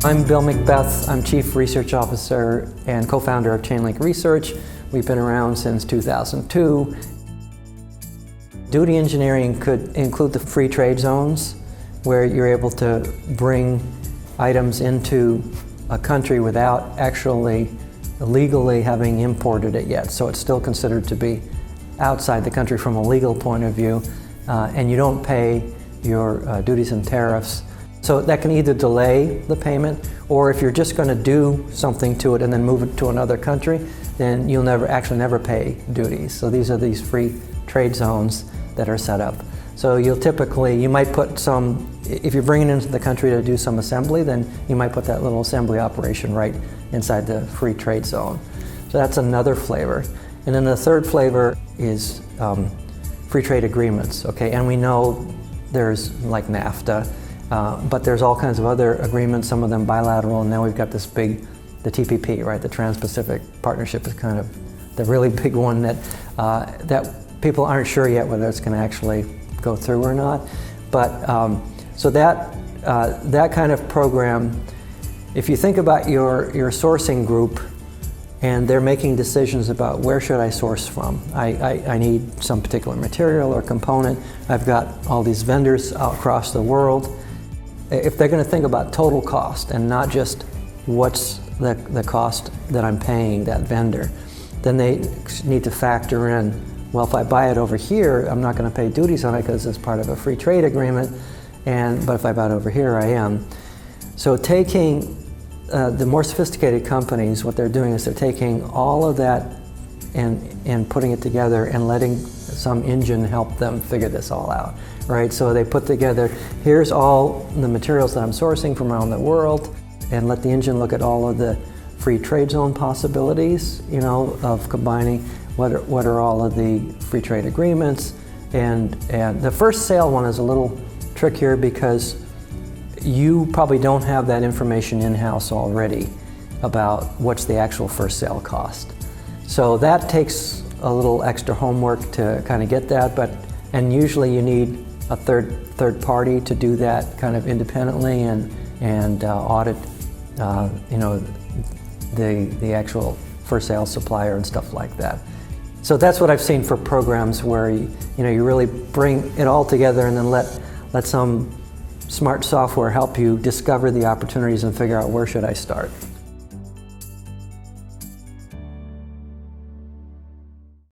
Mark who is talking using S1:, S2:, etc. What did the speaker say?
S1: I'm Bill McBeath. I'm Chief Research Officer and co-founder of Chainlink Research. We've been around since 2002. Duty engineering could include the free trade zones, where you're able to bring items into a country without actually legally having imported it yet. So it's still considered to be outside the country from a legal point of view, and you don't pay your duties and tariffs. So that can either delay the payment, or if you're just going to do something to it and then move it to another country, then you'll never pay duties. So these are these free trade zones that are set up. So you might put some, if you're bringing it into the country to do some assembly, then you might put that little assembly operation right inside the free trade zone. So that's another flavor. And then the third flavor is free trade agreements, okay? And we know there's like NAFTA, but there's all kinds of other agreements, some of them bilateral, and now we've got this big, the TPP, right? The Trans-Pacific Partnership is kind of the really big one that people aren't sure yet whether it's going to actually go through or not. But so that kind of program, if you think about your sourcing group and they're making decisions about where should I source from. I need some particular material or component. I've got all these vendors across the world. If they're going to think about total cost and not just what's the cost that I'm paying that vendor, then they need to factor in, well, if I buy it over here, I'm not going to pay duties on it because it's part of a free trade agreement, but if I buy it over here, I am. So taking the more sophisticated companies, what they're doing is they're taking all of that and putting it together and letting some engine help them figure this all out, right? So they put together, here's all the materials that I'm sourcing from around the world, and let the engine look at all of the free trade zone possibilities, of combining what are all of the free trade agreements. And the first sale one is a little trickier because you probably don't have that information in-house already about what's the actual first sale cost. So that takes a little extra homework to kind of get that, and usually you need a third party to do that kind of independently and audit the actual first sale supplier and stuff like that. So that's what I've seen for programs where you really bring it all together and then let some smart software help you discover the opportunities and figure out where should I start.